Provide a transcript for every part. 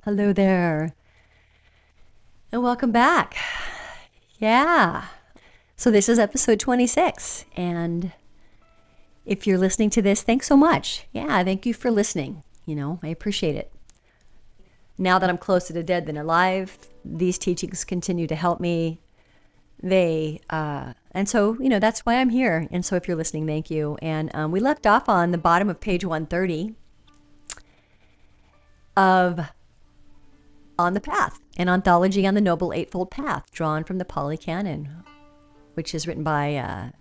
Hello there. And welcome back. Yeah. So this is episode 26. And if you're listening to this, thanks so much. Yeah, thank you for listening. I appreciate it. Now that I'm closer to dead than alive, these teachings continue to help me. And so, that's why I'm here. And so if you're listening, thank you. And we left off on the bottom of page 130 on the path, an anthology on the Noble Eightfold Path, drawn from the Pāli Canon, which is written by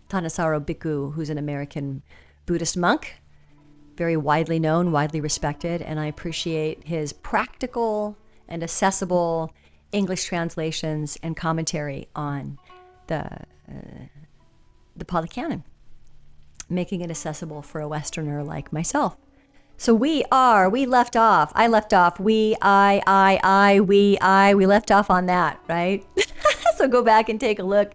Ṭhānissaro Bhikkhu, who's an American Buddhist monk, very widely known, widely respected, and I appreciate his practical and accessible English translations and commentary on the Pāli Canon, making it accessible for a Westerner like myself. So we left off, we left off on that, right? So go back and take a look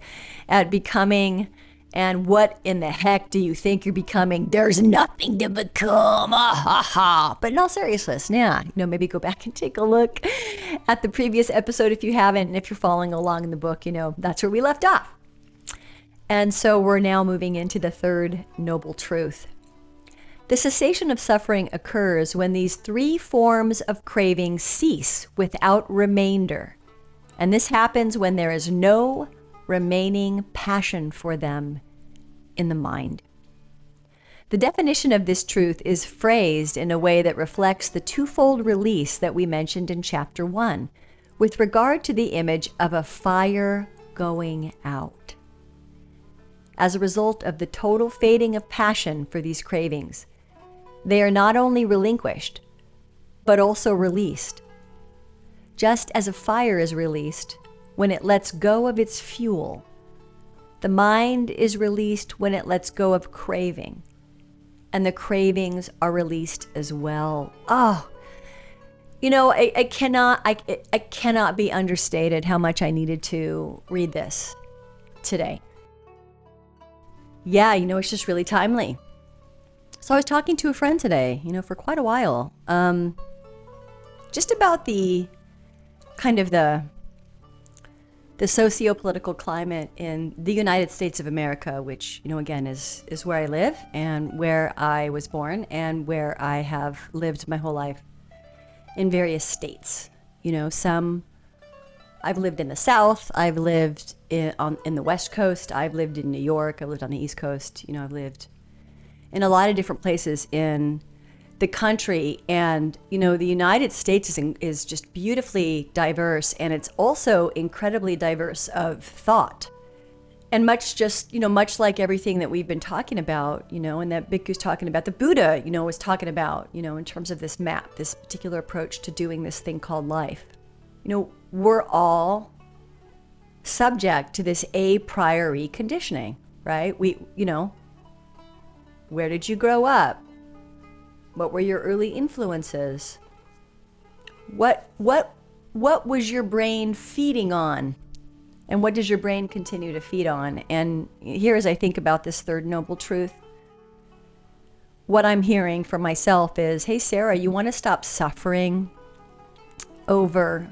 at becoming, and what in the heck do you think you're becoming? There's nothing to become, But in all seriousness, maybe go back and take a look at the previous episode if you haven't, and if you're following along in the book, that's where we left off. And so we're now moving into the third noble truth. The cessation of suffering occurs when these three forms of craving cease without remainder. And this happens when there is no remaining passion for them in the mind. The definition of this truth is phrased in a way that reflects the twofold release that we mentioned in chapter 1, with regard to the image of a fire going out. As a result of the total fading of passion for these cravings, they are not only relinquished, but also released. Just as a fire is released when it lets go of its fuel, the mind is released when it lets go of craving, and the cravings are released as well. It cannot be understated how much I needed to read this today. Yeah, it's just really timely. So I was talking to a friend today, for quite a while, just about the kind of the socio-political climate in the United States of America, which, again, is where I live and where I was born and where I have lived my whole life in various states. I've lived in the South, I've lived in the West Coast, I've lived in New York, I've lived on the East Coast, I've lived in a lot of different places in the country. And, the United States is just beautifully diverse, and it's also incredibly diverse of thought. And much like everything that we've been talking about, and that Bhikkhu's talking about, the Buddha, was talking about, in terms of this map, this particular approach to doing this thing called life. We're all subject to this a priori conditioning, right? Where did you grow up? What were your early influences? What was your brain feeding on? And what does your brain continue to feed on? And here, as I think about this third noble truth, what I'm hearing from myself is, hey, Sarah, you want to stop suffering over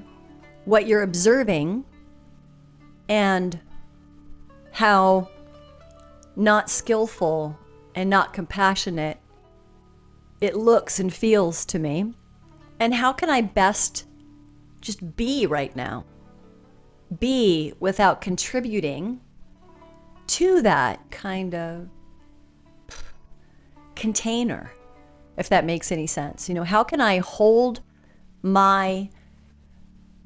what you're observing and how not skillful and not compassionate it looks and feels to me. And how can I best just be right now? Be without contributing to that kind of container, if that makes any sense. How can I hold my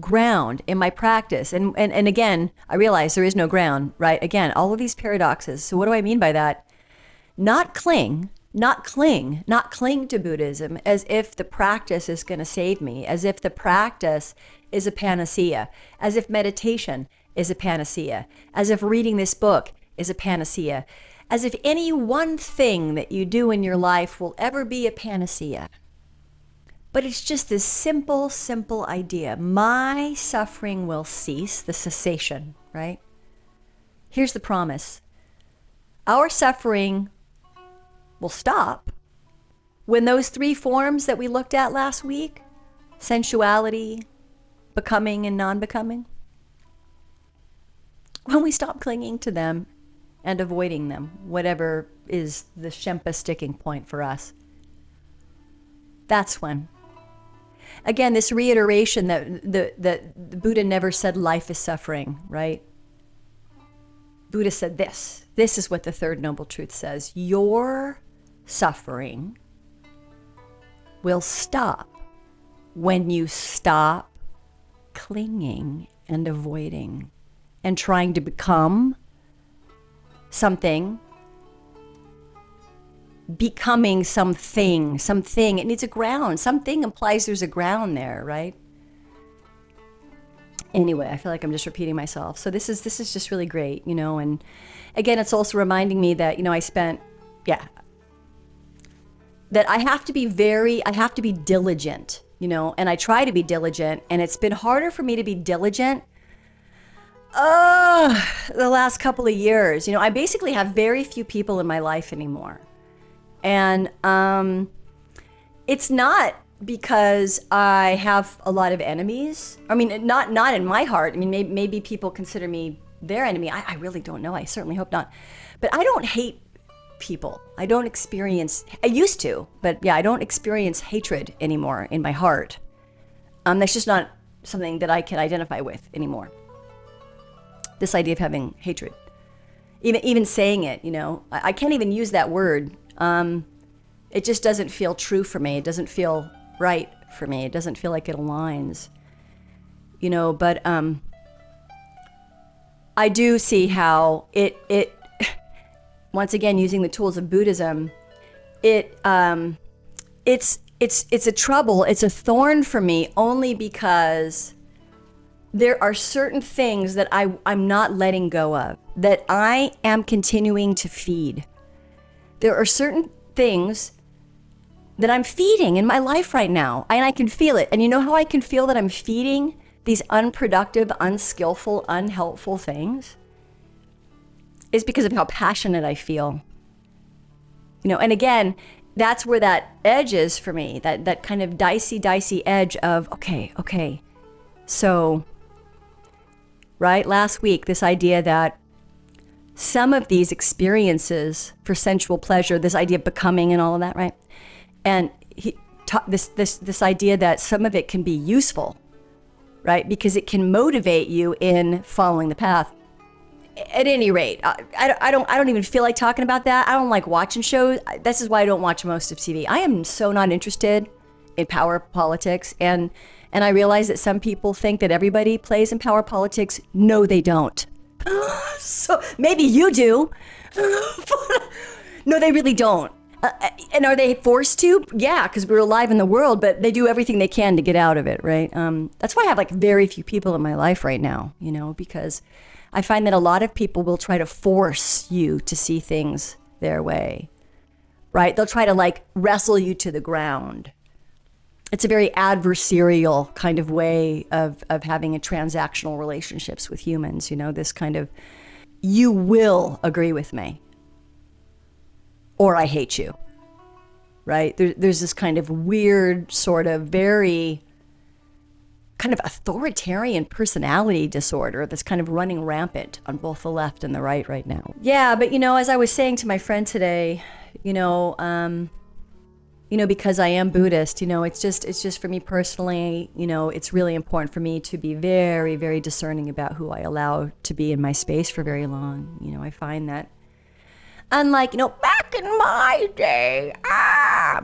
ground in my practice? And again, I realize there is no ground, right? Again, all of these paradoxes. So what do I mean by that? Not cling to Buddhism as if the practice is going to save me, as if the practice is a panacea, as if meditation is a panacea, as if reading this book is a panacea, as if any one thing that you do in your life will ever be a panacea. But it's just this simple idea. My suffering will cease, the cessation, right? Here's the promise. Our suffering will stop when those three forms that we looked at last week sensuality, becoming and non-becoming? When we stop clinging to them and avoiding them, whatever is the Shempa sticking point for us. That's when. Again, this reiteration that the Buddha never said life is suffering, right? Buddha said this. This is what the third noble truth says. Your suffering will stop when you stop clinging and avoiding and trying to become something, becoming something. It needs a ground. Something implies there's a ground there, right? Anyway, I feel like I'm just repeating myself. So this is just really great, and again, it's also reminding me that, that I have to be diligent, and I try to be diligent, and it's been harder for me to be diligent the last couple of years. I basically have very few people in my life anymore. And it's not because I have a lot of enemies. I mean, not in my heart. I mean, maybe people consider me their enemy. I really don't know. I certainly hope not. But I don't hate people. I used to, but yeah, I don't experience hatred anymore in my heart. That's just not something that I can identify with anymore. This idea of having hatred. Even saying it, I can't even use that word. It just doesn't feel true for me. It doesn't feel right for me. It doesn't feel like it aligns, but I do see how it once again, using the tools of Buddhism, it's a trouble. It's a thorn for me only because there are certain things that I'm not letting go of, that I am continuing to feed. There are certain things that I'm feeding in my life right now, and I can feel it. And you know how I can feel that I'm feeding these unproductive, unskillful, unhelpful things? Is because of how passionate I feel. And again, that's where that edge is for me, that kind of dicey edge of, okay. So, right, last week, this idea that some of these experiences for sensual pleasure, this idea of becoming and all of that, right? And he taught this idea that some of it can be useful, right? Because it can motivate you in following the path. At any rate, I don't even feel like talking about that. I don't like watching shows. This is why I don't watch most of TV. I am so not interested in power politics, and I realize that some people think that everybody plays in power politics. No, they don't. So maybe you do. No, they really don't. And are they forced to? Yeah, because we're alive in the world, but they do everything they can to get out of it, right? That's why I have very few people in my life right now, because I find that a lot of people will try to force you to see things their way, right? They'll try to wrestle you to the ground. It's a very adversarial kind of way of having a transactional relationships with humans, this kind of, you will agree with me or I hate you, right? There's this kind of weird sort of very kind of authoritarian personality disorder that's kind of running rampant on both the left and the right now. Yeah, but as I was saying to my friend today, because I am Buddhist, it's just for me personally, it's really important for me to be very, very discerning about who I allow to be in my space for very long. I find that unlike, back in my day,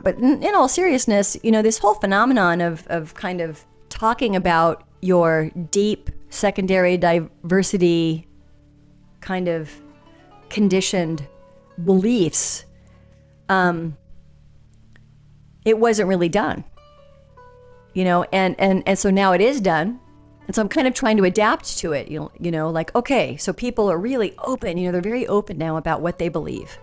but in all seriousness, this whole phenomenon of kind of talking about your deep secondary diversity kind of conditioned beliefs, it wasn't really done, and so now it is done. And so I'm kind of trying to adapt to it, okay, so people are really open, they're very open now about what they believe.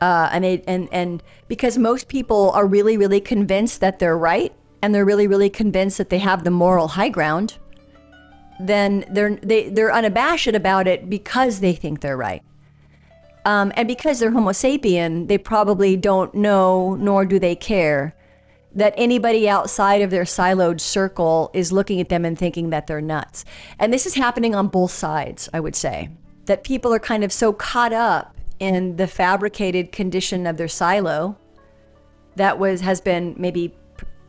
And because most people are really, really convinced that they're right, and they're really, really convinced that they have the moral high ground, then they're unabashed about it because they think they're right. And because they're Homo sapien, they probably don't know, nor do they care, that anybody outside of their siloed circle is looking at them and thinking that they're nuts. And this is happening on both sides, I would say, that people are kind of so caught up in the fabricated condition of their silo that has been maybe,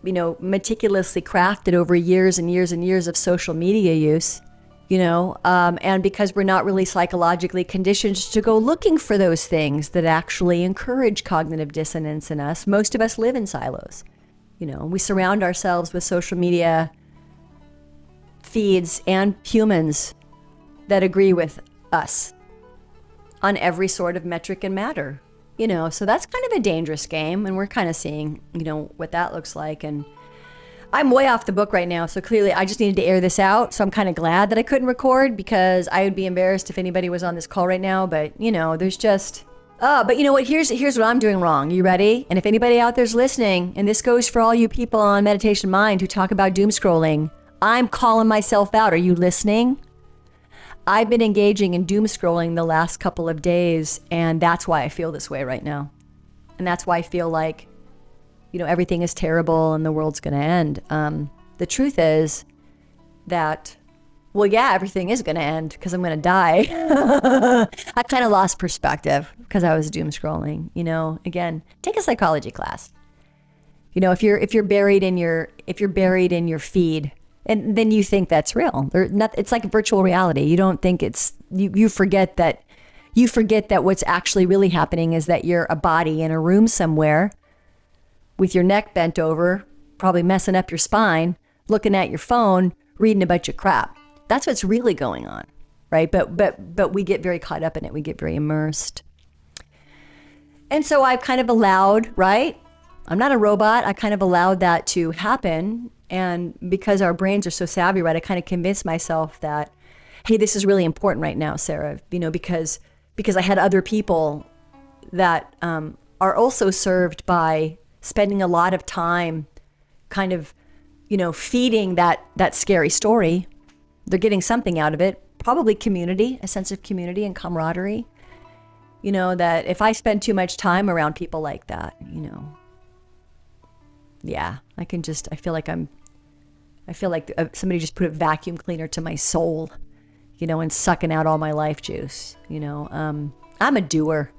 meticulously crafted over years and years and years of social media use, and because we're not really psychologically conditioned to go looking for those things that actually encourage cognitive dissonance in us. Most of us live in silos. We surround ourselves with social media feeds and humans that agree with us on every sort of metric and matter, so that's kind of a dangerous game, and we're kind of seeing, what that looks like. And I'm way off the book right now, so clearly I just needed to air this out. So I'm kind of glad that I couldn't record, because I would be embarrassed if anybody was on this call right now. But there's just, but you know what? Here's what I'm doing wrong. You ready? And if anybody out there's listening, and this goes for all you people on Meditation Mind who talk about doom scrolling, I'm calling myself out. Are you listening? I've been engaging in doom scrolling the last couple of days, and that's why I feel this way right now. And that's why I feel like, everything is terrible and the world's going to end. The truth is that, everything is going to end because I'm going to die. I kind of lost perspective because I was doom scrolling. Again, take a psychology class. If you're buried in your feed, and then you think that's real. It's like virtual reality. You don't think you forget that what's actually really happening is that you're a body in a room somewhere with your neck bent over, probably messing up your spine, looking at your phone, reading a bunch of crap. That's what's really going on, right? But we get very caught up in it. We get very immersed. And so I've kind of allowed, right? I'm not a robot. I kind of allowed that to happen. And because our brains are so savvy, right, I kind of convinced myself that, hey, this is really important right now, Sarah, because I had other people that are also served by spending a lot of time kind of, feeding that scary story. They're getting something out of it, probably community, a sense of community and camaraderie. That if I spend too much time around people like that, I feel like somebody just put a vacuum cleaner to my soul, and sucking out all my life juice. I'm a doer.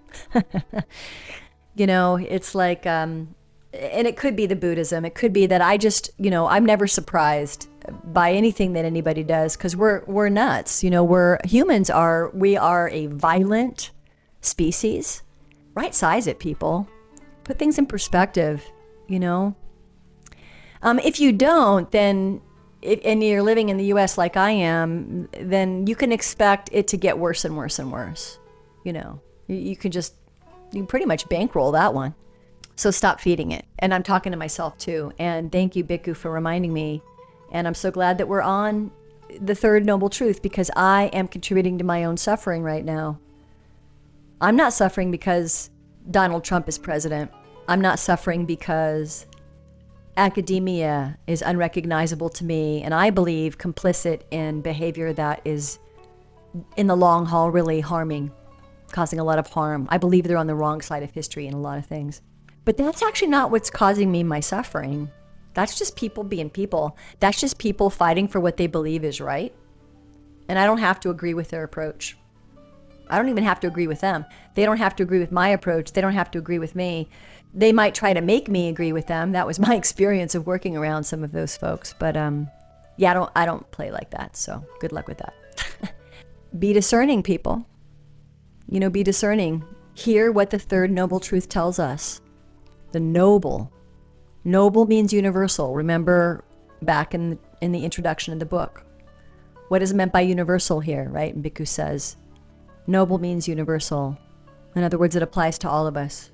It's like, and it could be the Buddhism. It could be that I just, I'm never surprised by anything that anybody does, because we're nuts. We are a violent species. Right size it, people. Put things in perspective, If you don't, then, and you're living in the U.S. like I am, then you can expect it to get worse and worse and worse. You can pretty much bankroll that one. So stop feeding it. And I'm talking to myself too. And thank you, Bhikkhu, for reminding me. And I'm so glad that we're on the third noble truth, because I am contributing to my own suffering right now. I'm not suffering because Donald Trump is president. I'm not suffering because academia is unrecognizable to me, and I believe complicit in behavior that is, in the long haul, really harming, causing a lot of harm. I believe they're on the wrong side of history in a lot of things. But that's actually not what's causing me my suffering. That's just people being people. That's just people fighting for what they believe is right. And I don't have to agree with their approach. I don't even have to agree with them. They don't have to agree with my approach. They don't have to agree with me. They might try to make me agree with them. That was my experience of working around some of those folks. But I don't play like that. So good luck with that. Be discerning, people. Be discerning. Hear what the third noble truth tells us. The noble. Noble means universal. Remember back in the introduction of the book. What is meant by universal here, right? And Bhikkhu says, noble means universal. In other words, it applies to all of us.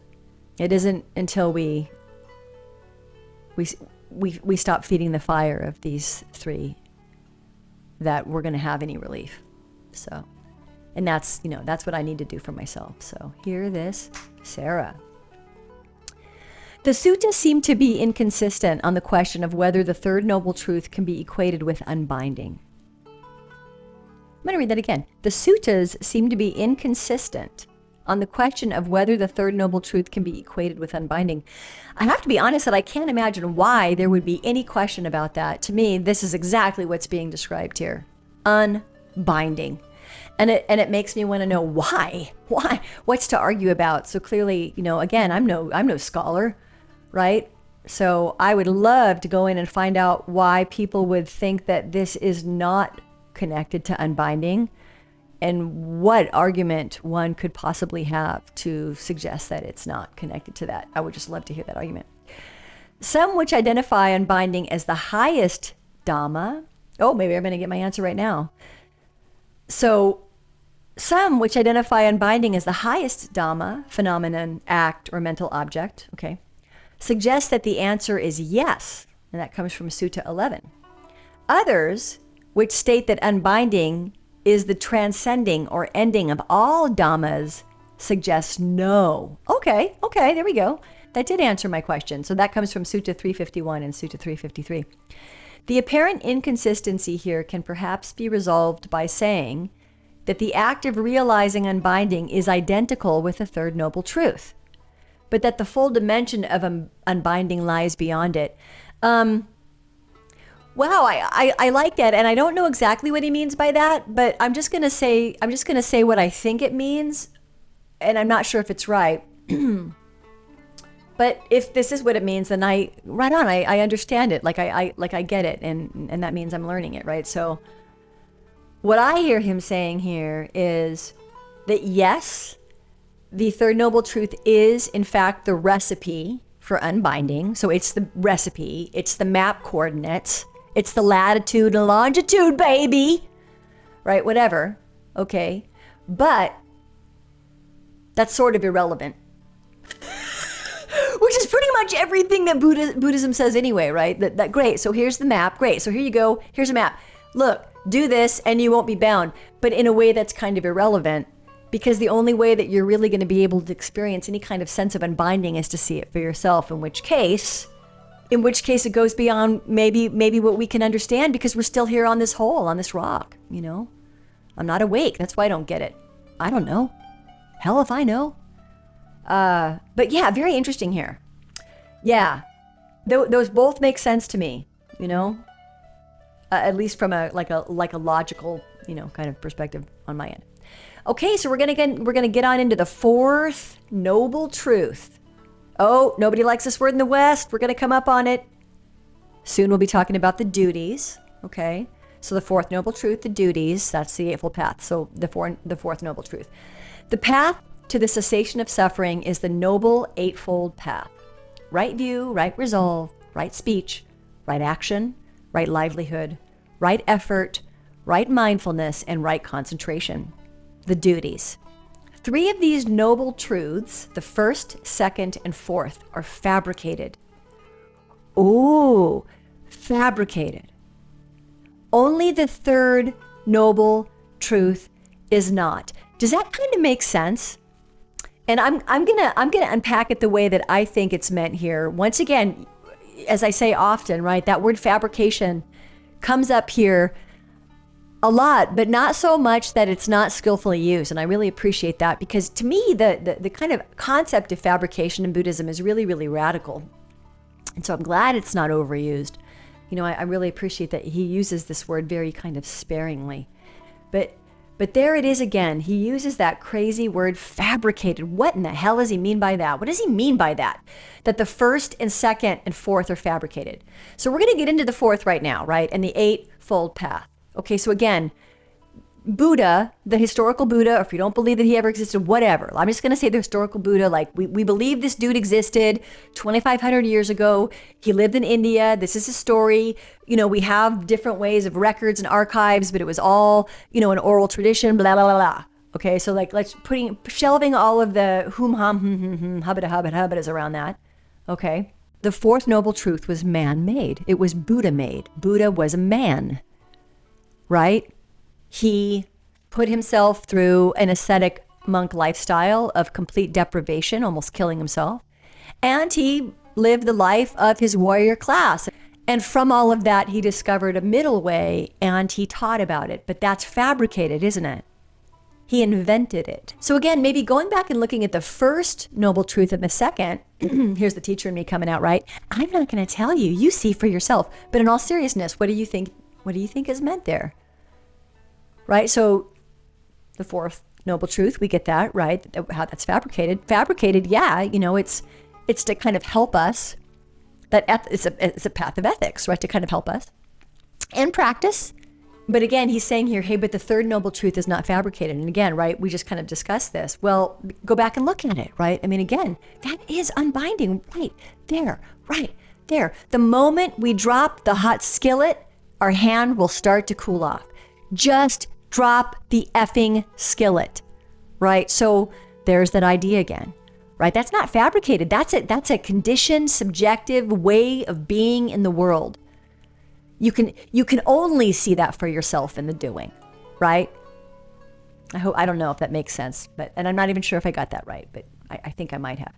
It isn't until we stop feeding the fire of these three that we're going to have any relief. So, and that's what I need to do for myself. So hear this, Sarah. The suttas seem to be inconsistent on the question of whether the third noble truth can be equated with unbinding. I'm going to read that again. The suttas seem to be inconsistent on the question of whether the third noble truth can be equated with unbinding. I have to be honest that I can't imagine why there would be any question about that. To me, this is exactly what's being described here. Unbinding. And it makes me want to know why. Why? What's to argue about? So clearly, again, I'm no scholar, right? So I would love to go in and find out why people would think that this is not connected to unbinding, and what argument one could possibly have to suggest that it's not connected to that. I would just love to hear that argument. Some which identify unbinding as the highest Dhamma. Oh, maybe I'm going to get my answer right now. So some which identify unbinding as the highest Dhamma, phenomenon, act, or mental object, okay, suggest that the answer is yes, and that comes from Sutta 11. Others, which state that unbinding is the transcending or ending of all Dhammas, suggest no. Okay, there we go. That did answer my question. So that comes from Sutta 351 and Sutta 353. The apparent inconsistency here can perhaps be resolved by saying that the act of realizing unbinding is identical with the third noble truth, but that the full dimension of unbinding lies beyond it. Wow, I like that, and I don't know exactly what he means by that, but I'm just gonna say what I think it means, and I'm not sure if it's right. But if this is what it means, then I understand it, like I get it, and that means I'm learning it, right? So what I hear him saying here is that yes, the third noble truth is in fact the recipe for unbinding. So it's the recipe, it's the map coordinates, it's the latitude and longitude, baby, right? Whatever, okay? But that's sort of irrelevant. Which is pretty much everything that Buddhism says anyway, right? That great, so here's the map, great, so here you go, here's a map. Look, do this and you won't be bound, but in a way that's kind of irrelevant, because the only way that you're really going to be able to experience any kind of sense of unbinding is to see it for yourself, in which case it goes beyond maybe what we can understand, because we're still here on this hole, on this rock, I'm not awake, that's why I don't get it. I don't know. Hell if I know. But yeah, very interesting here. Yeah, those both make sense to me, at least from a logical, kind of perspective on my end. Okay, so we're gonna get on into the fourth noble truth. Oh, nobody likes this word in the West. We're gonna come up on it. Soon we'll be talking about the duties. Okay, so the fourth noble truth, the duties. That's the Eightfold Path. So the fourth noble truth, the path to the cessation of suffering is the Noble Eightfold Path. Right view, right resolve, right speech, right action, right livelihood, right effort, right mindfulness, and right concentration. The duties. 3 of these noble truths, the first, second, and fourth, are fabricated. Ooh, fabricated. Only the third noble truth is not. Does that kind of make sense? And I'm gonna unpack it the way that I think it's meant here. Once again, as I say often, right, that word fabrication comes up here a lot, but not so much that it's not skillfully used. And I really appreciate that, because to me, the kind of concept of fabrication in Buddhism is really, really radical. And so I'm glad it's not overused. I really appreciate that he uses this word very kind of sparingly. But there it is again. He uses that crazy word fabricated. What in the hell does he mean by that? What does he mean by that? That the first and second and fourth are fabricated. So we're going to get into the fourth right now, right? And the Eightfold Path. Okay, so again, Buddha, the historical Buddha, or if you don't believe that he ever existed, whatever. I'm just going to say the historical Buddha, like we believe this dude existed 2,500 years ago. He lived in India. This is his story. We have different ways of records and archives, but it was all, an oral tradition, blah, blah, blah, blah. Okay, so let's shelving all of the hubba-da-hubba-hubba-das around that. Okay. The fourth noble truth was man-made. It was Buddha-made. Buddha was a man, right? He put himself through an ascetic monk lifestyle of complete deprivation, almost killing himself. And he lived the life of his warrior class. And from all of that, he discovered a middle way and he taught about it. But that's fabricated, isn't it? He invented it. So again, maybe going back and looking at the first noble truth and the second, here's the teacher in me coming out, right? I'm not going to tell you. You see for yourself. But in all seriousness, what do you think is meant there? Right? So the fourth noble truth, we get that, right? How that's fabricated. Fabricated, yeah, it's to kind of help us. It's a path of ethics, right? To kind of help us. And practice. But again, he's saying here, hey, but the third noble truth is not fabricated. And again, right, we just kind of discussed this. Well, go back and look at it, right? I mean, again, that is unbinding right there. The moment we drop the hot skillet, our hand will start to cool off. Just drop the effing skillet, right? So there's that idea again, right? That's not fabricated. That's a conditioned, subjective way of being in the world. You can only see that for yourself in the doing, right? I don't know if that makes sense, and I'm not even sure if I got that right, but I think I might have.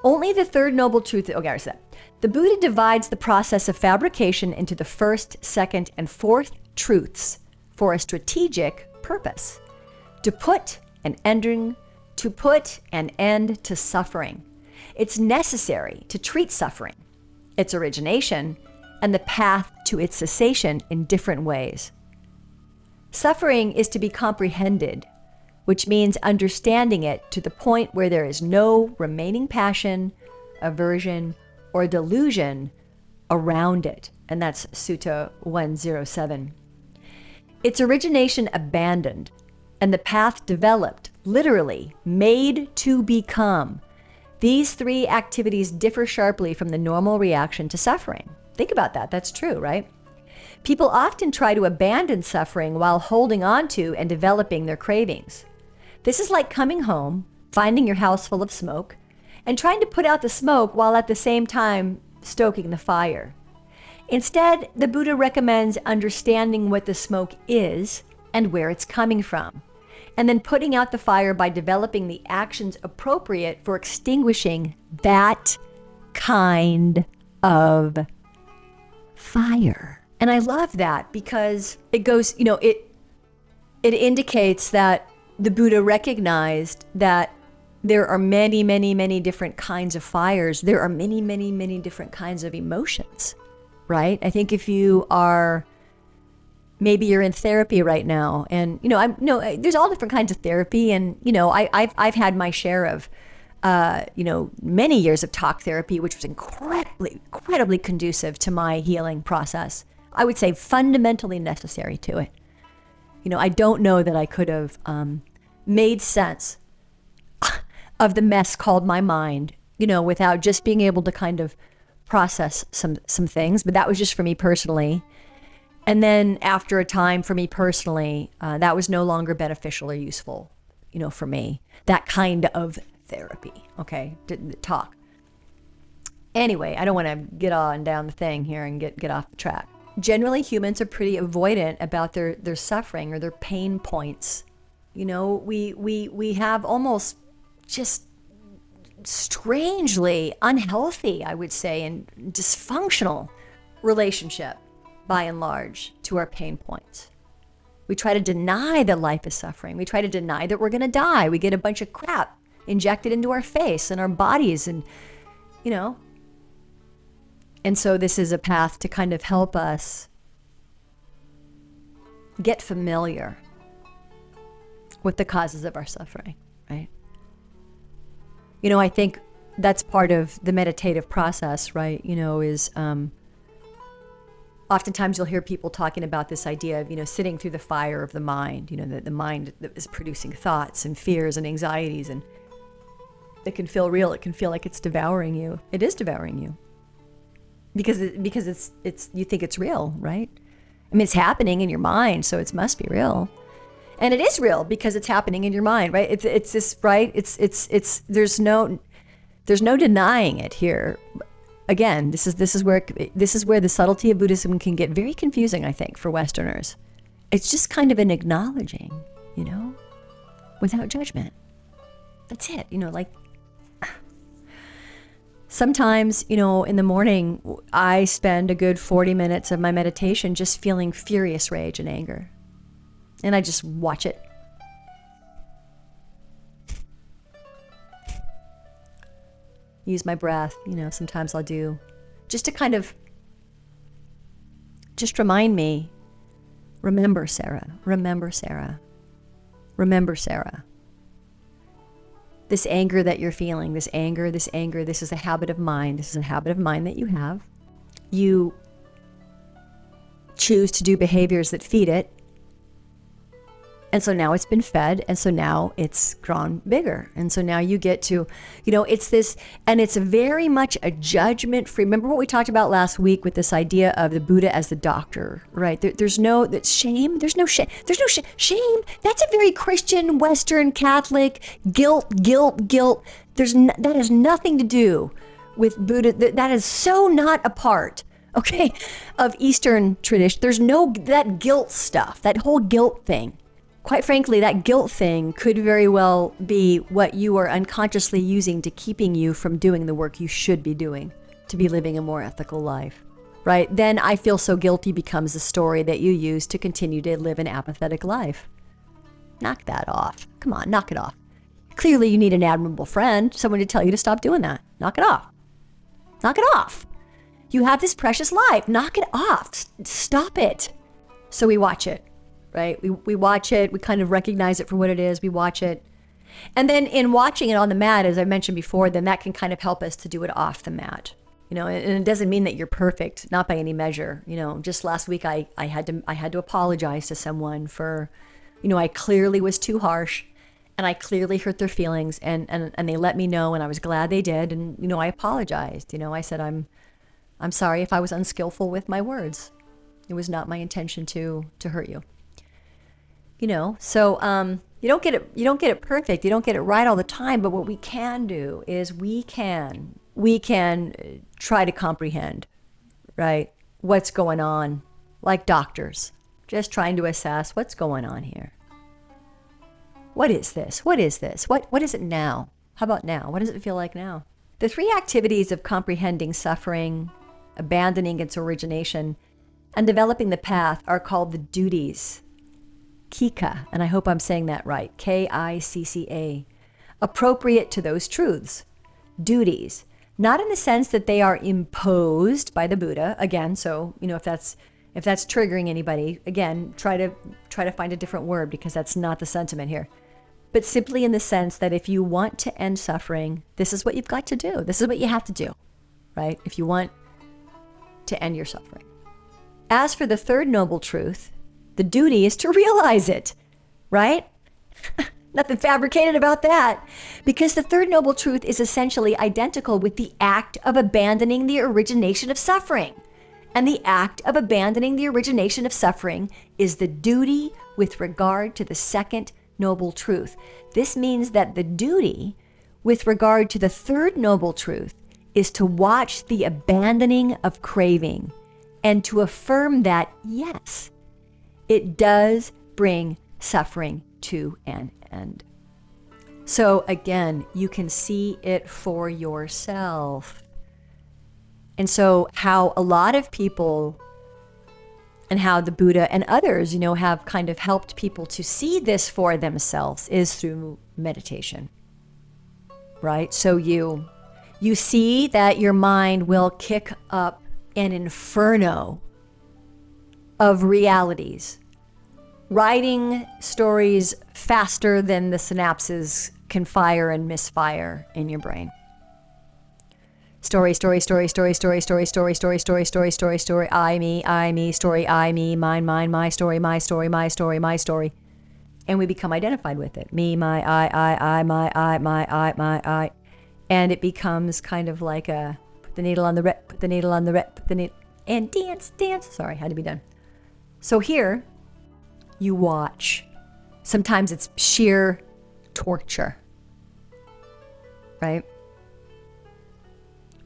Only the third noble truth, okay, I said that. The Buddha divides the process of fabrication into the first, second, and fourth truths for a strategic purpose. To put an end to suffering. It's necessary to treat suffering, its origination, and the path to its cessation in different ways. Suffering is to be comprehended, which means understanding it to the point where there is no remaining passion, aversion, or delusion around it. And that's Sutta 107. Its origination abandoned, and the path developed, literally made to become. These three activities differ sharply from the normal reaction to suffering. Think about that. That's true, right? People often try to abandon suffering while holding on to and developing their cravings. This is like coming home, finding your house full of smoke, and trying to put out the smoke while at the same time stoking the fire. Instead, the Buddha recommends understanding what the smoke is and where it's coming from, and then putting out the fire by developing the actions appropriate for extinguishing that kind of fire. And I love that because it goes, it indicates that the Buddha recognized that there are many, many, many different kinds of fires. There are many, many, many different kinds of emotions, right? I think if you are, maybe you're in therapy right now, and there's all different kinds of therapy, and I've had my share of many years of talk therapy, which was incredibly conducive to my healing process. I would say fundamentally necessary to it. I don't know that I could have made sense of the mess called my mind, without just being able to kind of process some things. But that was just for me personally. And then after a time for me personally, that was no longer beneficial or useful, for me. That kind of therapy, okay, talk. Anyway, I don't want to get on down the thing here and get off the track. Generally, humans are pretty avoidant about their suffering or their pain points. We have almost just strangely unhealthy, I would say, and dysfunctional relationship, by and large, to our pain points. We try to deny that life is suffering. We try to deny that we're going to die. We get a bunch of crap injected into our face and our bodies, and and so this is a path to kind of help us get familiar with the causes of our suffering, right? I think that's part of the meditative process, right? Is oftentimes you'll hear people talking about this idea of, sitting through the fire of the mind, the mind that is producing thoughts and fears and anxieties, and it can feel real. It can feel like it's devouring you. It is devouring you. Because it's you think it's real, right? I mean, it's happening in your mind, so it must be real. And it is real because it's happening in your mind, right? It's this, right? It's there's no denying it here. Again, this is where the subtlety of Buddhism can get very confusing, I think, for Westerners. It's just kind of an acknowledging, without judgment. That's it, Sometimes, in the morning, I spend a good 40 minutes of my meditation just feeling furious rage and anger. And I just watch it. use my breath. Sometimes I'll do, just to kind of, just remind me, remember Sarah, remember Sarah, remember Sarah. This anger that you're feeling, this anger, this is a habit of mind. This is a habit of mind that you have. You choose to do behaviors that feed it. And so now it's been fed, and so now it's grown bigger. And so now you get to, it's this, and it's very much a judgment-free. Remember what we talked about last week with this idea of the Buddha as the doctor, right? There's no shame. There's no shame. There's no shame. That's a very Christian, Western, Catholic, guilt. That has nothing to do with Buddha. That is so not a part, okay, of Eastern tradition. There's no, that guilt stuff, that whole guilt thing. Quite frankly, that guilt thing could very well be what you are unconsciously using to keeping you from doing the work you should be doing to be living a more ethical life, right? Then I feel so guilty becomes a story that you use to continue to live an apathetic life. Knock that off. Come on, knock it off. Clearly you need an admirable friend, someone to tell you to stop doing that. Knock it off. Knock it off. You have this precious life. Knock it off. Stop it. So we watch it. Right? We watch it. We kind of recognize it for what it is. We watch it. And then in watching it on the mat, as I mentioned before, then that can kind of help us to do it off the mat. And it doesn't mean that you're perfect, not by any measure. Just last week I had to apologize to someone for, I clearly was too harsh and I clearly hurt their feelings and they let me know, and I was glad they did. And, I apologized. I said, I'm sorry if I was unskillful with my words. It was not my intention to hurt you. So you don't get it perfect. You don't get it right all the time. But what we can do is we can try to comprehend, right, what's going on, like doctors, just trying to assess what's going on here. What is this? What is this? What is it now? How about now? What does it feel like now? The three activities of comprehending suffering, abandoning its origination, and developing the path are called the duties. Kika, and I hope I'm saying that right, Kicca, appropriate to those truths, duties, not in the sense that they are imposed by the Buddha. Again, so if that's triggering anybody, again, try to find a different word, because that's not the sentiment here. But simply in the sense that if you want to end suffering, this is what you've got to do. This is what you have to do, right? If you want to end your suffering. As for the third noble truth, the duty is to realize it, right? Nothing fabricated about that. Because the third noble truth is essentially identical with the act of abandoning the origination of suffering. And the act of abandoning the origination of suffering is the duty with regard to the second noble truth. This means that the duty with regard to the third noble truth is to watch the abandoning of craving and to affirm that, yes, it does bring suffering to an end. So again, you can see it for yourself. And so how a lot of people and how the Buddha and others, have kind of helped people to see this for themselves is through meditation, right? So you see that your mind will kick up an inferno of realities, writing stories faster than the synapses can fire and misfire in your brain. Story, I, me, story, I, me, mine, my story. And we become identified with it. Me, my, I, my. And it becomes kind of like a, put the needle on the red, put the needle on the red, put the needle, and dance. Sorry, had to be done. So here, you watch. Sometimes it's sheer torture, right?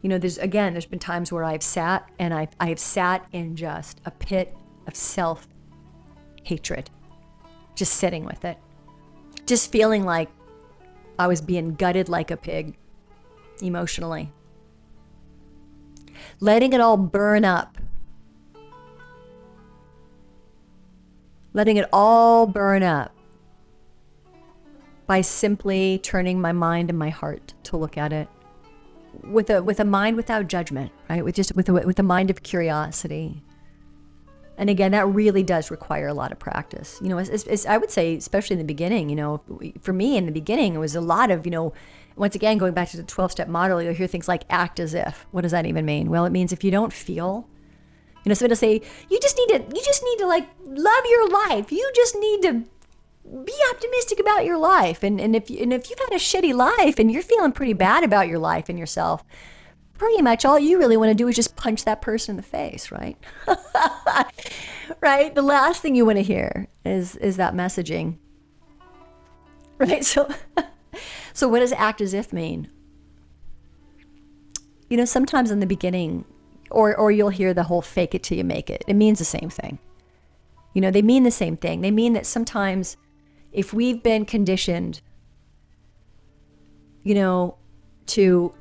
There's been times where I've sat and I've sat in just a pit of self-hatred, just sitting with it, just feeling like I was being gutted like a pig emotionally, letting it all burn up, by simply turning my mind and my heart to look at it. with a mind without judgment, right? With a mind of curiosity. And again, that really does require a lot of practice. You know, I would say, especially in the beginning, you know, for me in the beginning, it was a lot of, you know, once again, going back to the 12-step model, you'll hear things like act as if. What does that even mean? Well, it means if you don't feel, you know, somebody will say, you just need to like love your life. You just need to be optimistic about your life. And if you've had a shitty life and you're feeling pretty bad about your life and yourself, pretty much all you really want to do is just punch that person in the face, right? Right? The last thing you want to hear is that messaging. Right? So what does act as if mean? You know, sometimes in the beginning, or you'll hear the whole fake it till you make it. It means the same thing. You know, they mean the same thing. They mean that sometimes if we've been conditioned, you know, to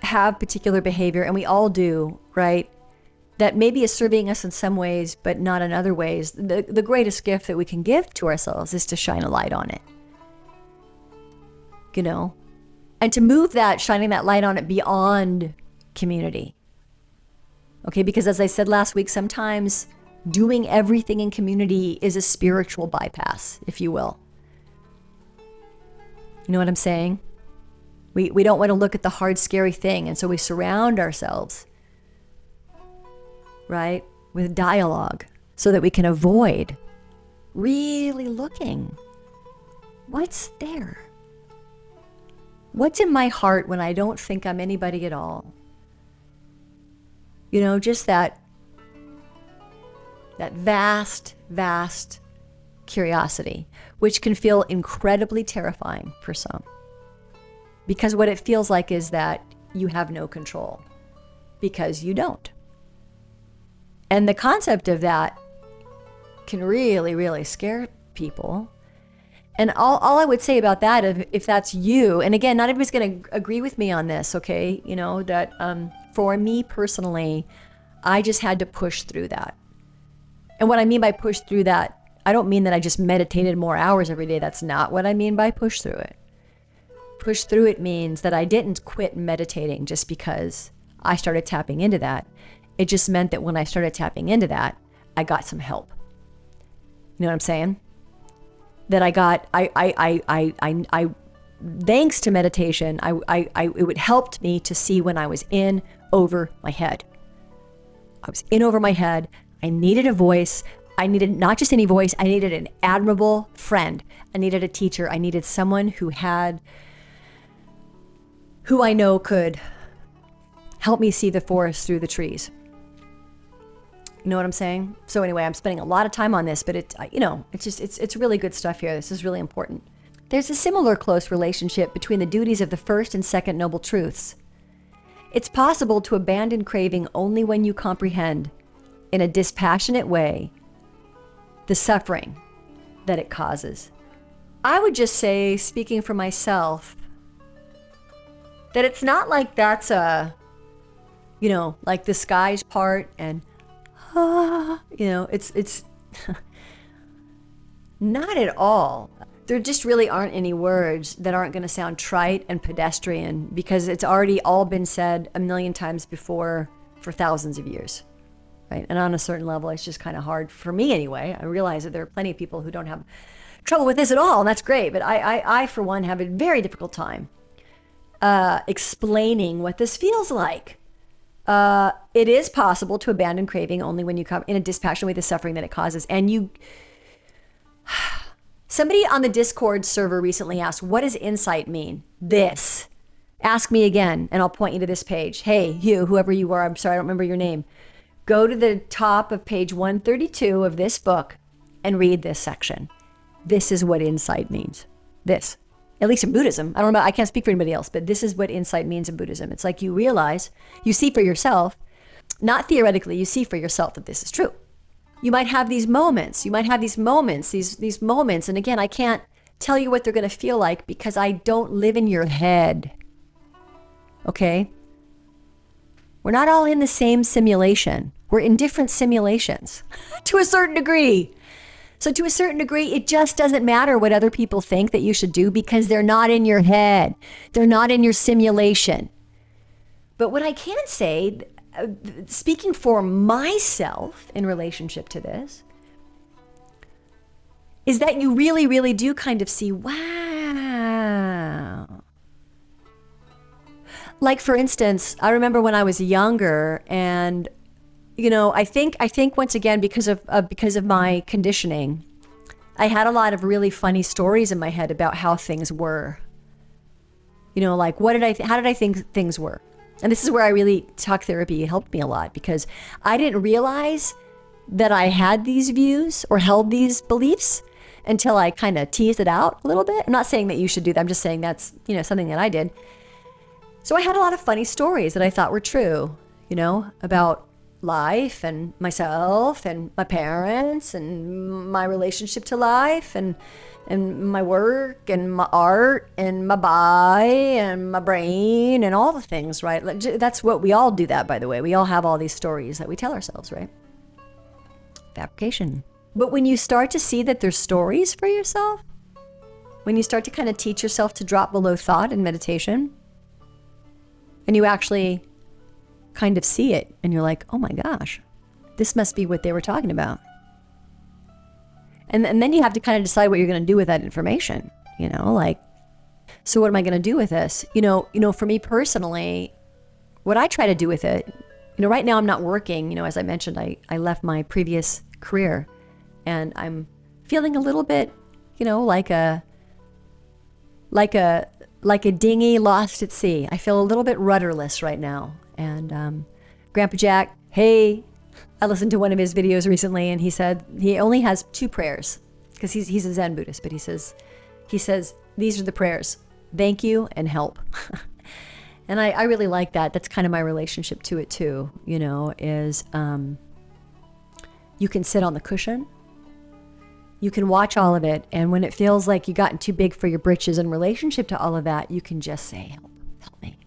have particular behavior, and we all do, right? That maybe is serving us in some ways, but not in other ways. The greatest gift that we can give to ourselves is to shine a light on it. You know, and to move that, shining that light on it beyond community. Okay, because as I said last week, sometimes doing everything in community is a spiritual bypass, if you will. You know what I'm saying? We don't want to look at the hard, scary thing, and so we surround ourselves, right, with dialogue so that we can avoid really looking. What's there? What's in my heart when I don't think I'm anybody at all? You know, just that vast, vast curiosity, which can feel incredibly terrifying for some. Because what it feels like is that you have no control, because you don't. And the concept of that can really, really scare people. And all I would say about that, if that's you, and again, not everybody's going to agree with me on this, okay? You know, that for me personally, I just had to push through that. And what I mean by push through that, I don't mean that I just meditated more hours every day. That's not what I mean by push through it. Push through it means that I didn't quit meditating just because I started tapping into that. It just meant that when I started tapping into that, I got some help. You know what I'm saying? That I thanks to meditation, it helped me to see when I was in over my head. I was in over my head. I needed a voice. I needed not just any voice. I needed an admirable friend. I needed a teacher. I needed someone who I know could help me see the forest through the trees. You know what I'm saying? So anyway, I'm spending a lot of time on this, but it's really good stuff here. This is really important. There's a similar close relationship between the duties of the first and second noble truths. It's possible to abandon craving only when you comprehend, in a dispassionate way, the suffering that it causes. I would just say, speaking for myself, that it's not like that's like the skies part and it's not at all. There just really aren't any words that aren't going to sound trite and pedestrian because it's already all been said a million times before for thousands of years, right? And on a certain level, it's just kind of hard for me anyway. I realize that there are plenty of people who don't have trouble with this at all, and that's great. But I for one, have a very difficult time explaining what this feels like. It is possible to abandon craving only when you come in a dispassionate way the suffering that it causes. And somebody on the Discord server recently asked, what does insight mean? This. Ask me again, and I'll point you to this page. Hey, you, whoever you are, I'm sorry, I don't remember your name. Go to the top of page 132 of this book and read this section. This is what insight means. This. At least in Buddhism. I don't know, I can't speak for anybody else, but this is what insight means in Buddhism. It's like you realize, you see for yourself, not theoretically, you see for yourself that this is true. You might have these moments, these moments. And again, I can't tell you what they're going to feel like because I don't live in your head. Okay? We're not all in the same simulation. We're in different simulations to a certain degree. So to a certain degree, it just doesn't matter what other people think that you should do because they're not in your head. They're not in your simulation. But what I can say, speaking for myself in relationship to this, is that you really, really do kind of see, wow. Like, for instance, I remember when I was younger, and, you know, I think once again, because of my conditioning, I had a lot of really funny stories in my head about how things were. You know, like, how did I think things were? And this is where I really, talk therapy helped me a lot, because I didn't realize that I had these views or held these beliefs until I kind of teased it out a little bit. I'm not saying that you should do that. I'm just saying that's, you know, something that I did. So I had a lot of funny stories that I thought were true, you know, about life and myself and my parents and my relationship to life and my work and my art and my body and my brain and all the things, right? That's what we all do that, by the way. We all have all these stories that we tell ourselves, right? Fabrication. But when you start to see that there's stories for yourself, when you start to kind of teach yourself to drop below thought in meditation, and you actually kind of see it, and you're like, oh my gosh, this must be what they were talking about. And then you have to kind of decide what you're going to do with that information, you know, like, so what am I going to do with this? You know, for me personally, what I try to do with it, you know, right now I'm not working, you know, as I mentioned, I left my previous career, and I'm feeling a little bit, you know, like a dinghy lost at sea. I feel a little bit rudderless right now. And Grandpa Jack, hey, I listened to one of his videos recently, and he said he only has 2 prayers, because he's a Zen Buddhist, but he says these are the prayers: thank you and help. And I really like that. That's kind of my relationship to it too, you know, is you can sit on the cushion, you can watch all of it, and when it feels like you've gotten too big for your britches in relationship to all of that, you can just say, help me.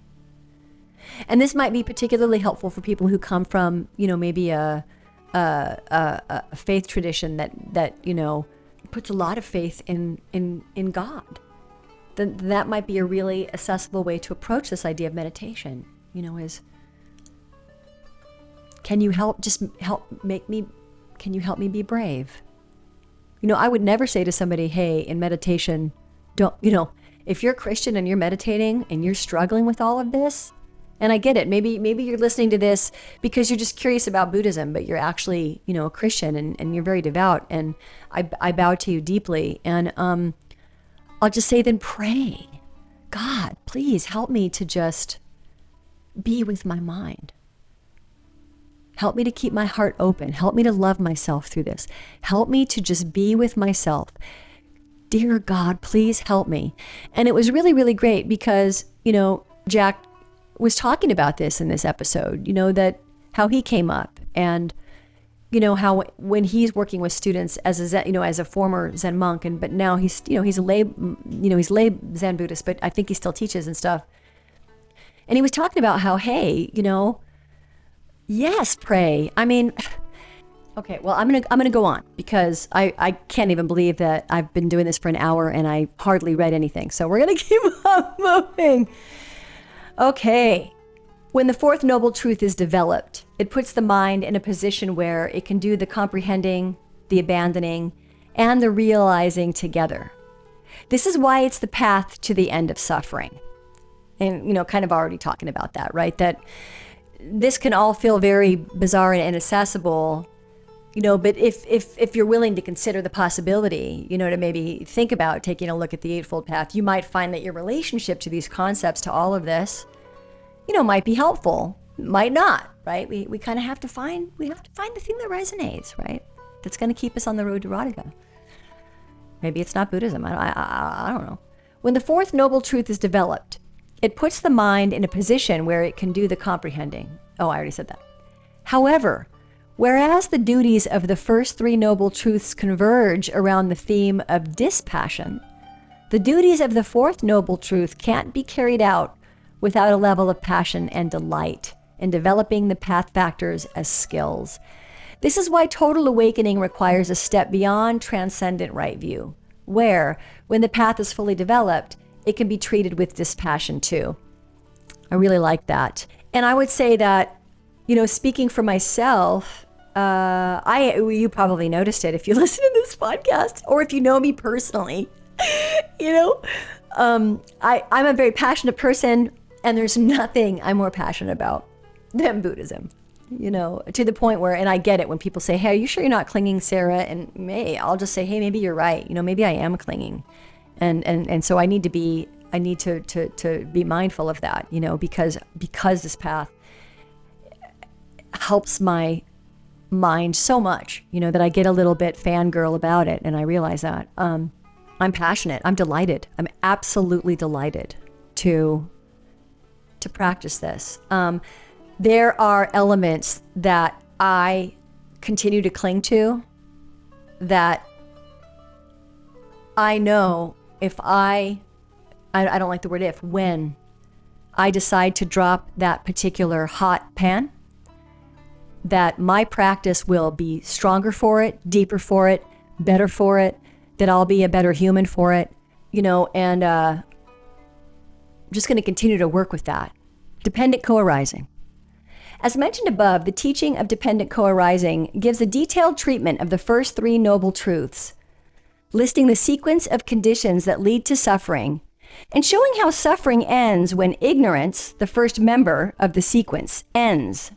And this might be particularly helpful for people who come from, you know, maybe a faith tradition that you know, puts a lot of faith in God. Then that might be a really accessible way to approach this idea of meditation. You know, is, can you help me be brave? You know, I would never say to somebody, hey, in meditation, don't, you know, if you're a Christian and you're meditating and you're struggling with all of this, and I get it, maybe you're listening to this because you're just curious about Buddhism, but you're actually, you know, a Christian and you're very devout, and I bow to you deeply. And I'll just say, then pray. God, please help me to just be with my mind. Help me to keep my heart open. Help me to love myself through this. Help me to just be with myself. Dear God, please help me. And it was really, really great because, you know, Jack was talking about this in this episode, you know, that how he came up, and, you know, how when he's working with students as a Zen, you know, as a former Zen monk, but now he's, you know, he's a lay Zen Buddhist, but I think he still teaches and stuff. And he was talking about how, hey, you know, yes, pray. I mean, okay, well, I'm gonna go on, because I can't even believe that I've been doing this for an hour and I hardly read anything. So we're gonna keep on moving. Okay. When the 4th noble truth is developed, it puts the mind in a position where it can do the comprehending, the abandoning, and the realizing together. This is why it's the path to the end of suffering. And, you know, kind of already talking about that, right? That this can all feel very bizarre and inaccessible, you know, but if you're willing to consider the possibility, you know, to maybe think about taking a look at the Eightfold Path, you might find that your relationship to these concepts, to all of this, you know, might be helpful, might not, right? We kind of have to find the thing that resonates, right? That's going to keep us on the road to Radhika. Maybe it's not Buddhism. I don't know. When the 4th noble truth is developed, it puts the mind in a position where it can do the comprehending. Oh, I already said that. However, whereas the duties of the first 3 noble truths converge around the theme of dispassion, the duties of the 4th noble truth can't be carried out without a level of passion and delight in developing the path factors as skills. This is why total awakening requires a step beyond transcendent right view, where, when the path is fully developed, it can be treated with dispassion too. I really like that. And I would say that, speaking for myself, you probably noticed it if you listen to this podcast or if you know me personally, I'm a very passionate person, and there's nothing I'm more passionate about than Buddhism, to the point where, and I get it when people say, hey, are you sure you're not clinging, Sarah? And I'll just say, hey, maybe you're right. Maybe I am clinging. And so I need to be mindful of that, because this path helps my mind so much, that I get a little bit fangirl about it. And I realize that I'm passionate. I'm delighted. I'm absolutely delighted to practice this. There are elements that I continue to cling to that I know if I don't like the word if, when I decide to drop that particular hot pan, that my practice will be stronger for it, deeper for it, better for it, that I'll be a better human for it, and I'm just going to continue to work with that. Dependent co-arising. As mentioned above, the teaching of dependent co-arising gives a detailed treatment of the first three noble truths, listing the sequence of conditions that lead to suffering, and showing how suffering ends when ignorance, the first member of the sequence, ends.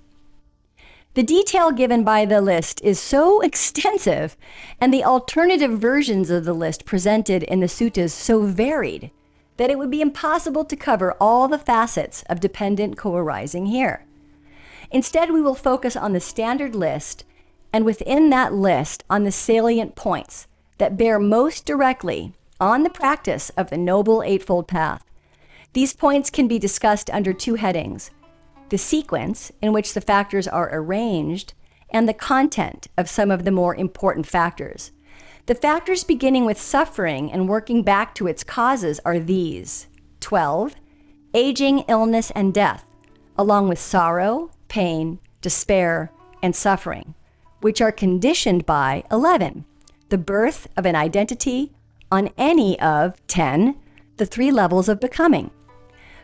The detail given by the list is so extensive, and the alternative versions of the list presented in the suttas so varied, that it would be impossible to cover all the facets of dependent co-arising here. Instead, we will focus on the standard list, and within that list on the salient points that bear most directly on the practice of the Noble Eightfold Path. These points can be discussed under two headings: the sequence in which the factors are arranged, and the content of some of the more important factors. The factors beginning with suffering and working back to its causes are these: 12, aging, illness, and death, along with sorrow, pain, despair, and suffering, which are conditioned by 11, the birth of an identity on any of 10, the three levels of becoming.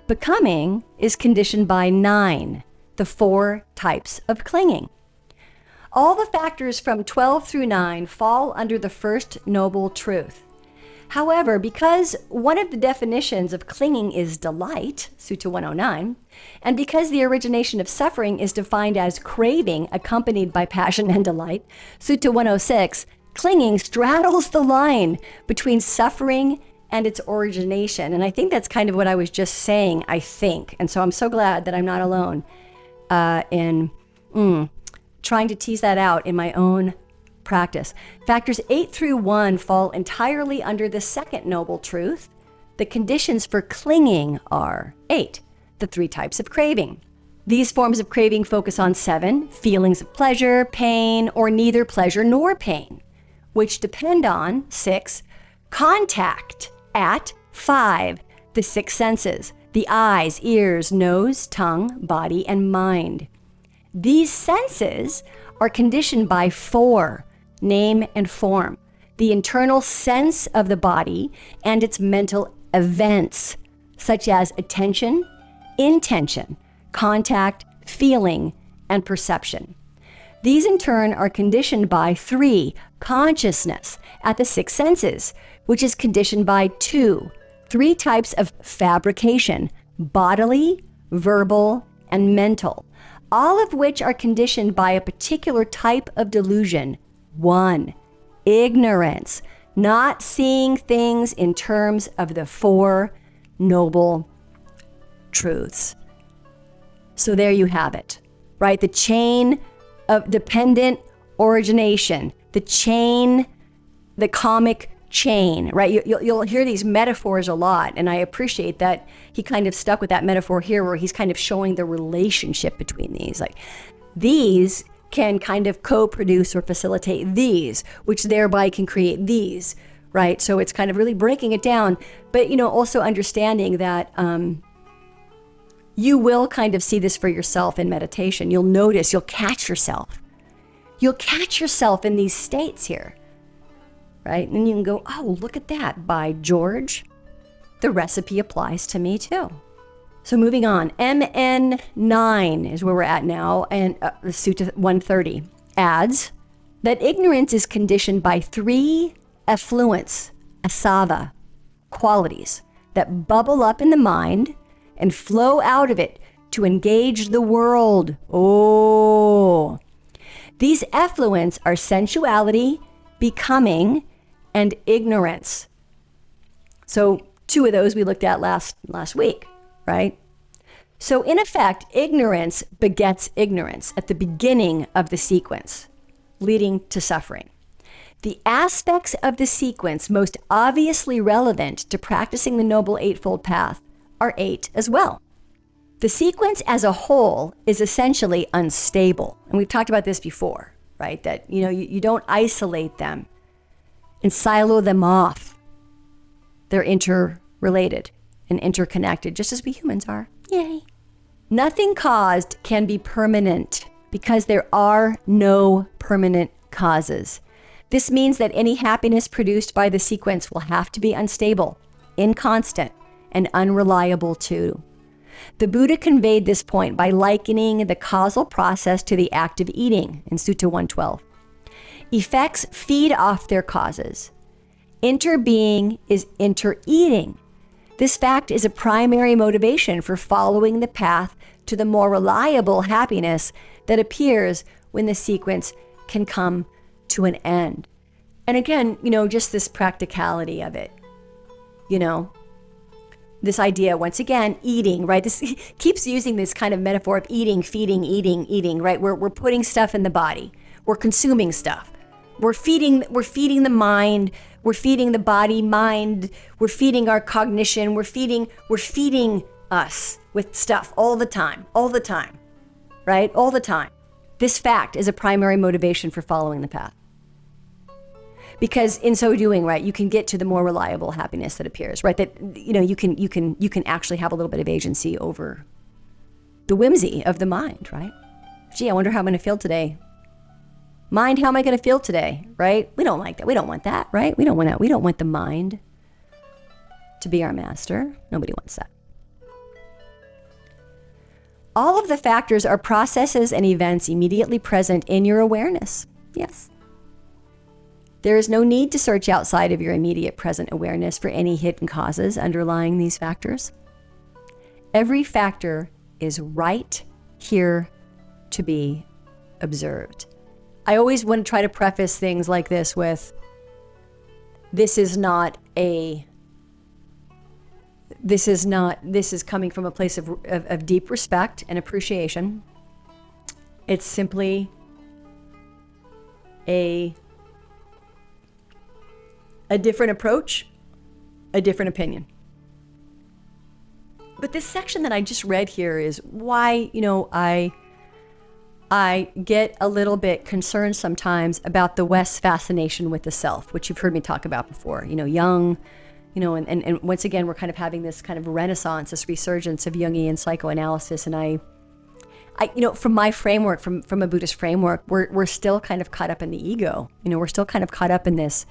Becoming is conditioned by 9, the 4 types of clinging. All the factors from 12 through 9 fall under the first noble truth. However, because one of the definitions of clinging is delight, Sutta 109, and because the origination of suffering is defined as craving accompanied by passion and delight, Sutta 106, clinging straddles the line between suffering and its origination. And I think that's kind of what I was just saying, I think. And so I'm so glad that I'm not alone in trying to tease that out in my own practice. Factors 8 through 1 fall entirely under the second noble truth. The conditions for clinging are 8, the 3 types of craving. These forms of craving focus on 7, feelings of pleasure, pain, or neither pleasure nor pain, which depend on 6, contact at 5, the 6 senses, the eyes, ears, nose, tongue, body, and mind. These senses are conditioned by 4, name and form, the internal sense of the body and its mental events, such as attention, intention, contact, feeling, and perception. These in turn are conditioned by 3, consciousness at the 6 senses, which is conditioned by 2, 3 types of fabrication, bodily, verbal, and mental, all of which are conditioned by a particular type of delusion. 1, ignorance, not seeing things in terms of the 4 noble truths. So there you have it, right? The chain of dependent origination, the chain, the comic chain, right? You'll hear these metaphors a lot, and I appreciate that he kind of stuck with that metaphor here where he's kind of showing the relationship between these. Like, these can kind of co-produce or facilitate these, which thereby can create these, right? So it's kind of really breaking it down, but also understanding that you will kind of see this for yourself in meditation. You'll notice, you'll catch yourself in these states here, right? And you can go, oh, look at that. By George, the recipe applies to me too. So moving on, MN9 is where we're at now, and the Sutta 130 adds that ignorance is conditioned by 3 effluents, asava, qualities that bubble up in the mind and flow out of it to engage the world. Oh, these effluents are sensuality, becoming, and ignorance. So 2 of those we looked at last week, right? So in effect, ignorance begets ignorance at the beginning of the sequence, leading to suffering. The aspects of the sequence most obviously relevant to practicing the Noble Eightfold Path are 8 as well. The sequence as a whole is essentially unstable. And we've talked about this before, right? That, you don't isolate them and silo them off. They're interrelated and interconnected, just as we humans are. Yay. Nothing caused can be permanent because there are no permanent causes. This means that any happiness produced by the sequence will have to be unstable, inconstant, and unreliable too. The Buddha conveyed this point by likening the causal process to the act of eating in Sutta 112. Effects feed off their causes. Interbeing is intereating. This fact is a primary motivation for following the path to the more reliable happiness that appears when the sequence can come to an end. And again, just this practicality of it, this idea, once again, eating, right? This keeps using this kind of metaphor of eating, feeding, eating, right? We're putting stuff in the body. We're consuming stuff. We're feeding the mind. We're feeding the body, mind. We're feeding our cognition. We're feeding us with stuff all the time, right? All the time. This fact is a primary motivation for following the path. Because in so doing, right, you can get to the more reliable happiness that appears, right? That, you can actually have a little bit of agency over the whimsy of the mind, right? Gee, I wonder how I'm going to feel today. Mind, how am I going to feel today, right? We don't like that. We don't want that, right? We don't want that. We don't want the mind to be our master. Nobody wants that. All of the factors are processes and events immediately present in your awareness. Yes. There is no need to search outside of your immediate present awareness for any hidden causes underlying these factors. Every factor is right here to be observed. I always want to try to preface things like this with, this is coming from a place of deep respect and appreciation. It's simply a different approach, a different opinion. But this section that I just read here is why, I get a little bit concerned sometimes about the West's fascination with the self, which you've heard me talk about before. Jung, and once again, we're kind of having this kind of renaissance, this resurgence of Jungian psychoanalysis. And I from my framework, from a Buddhist framework, we're still kind of caught up in the ego. We're still kind of caught up in this,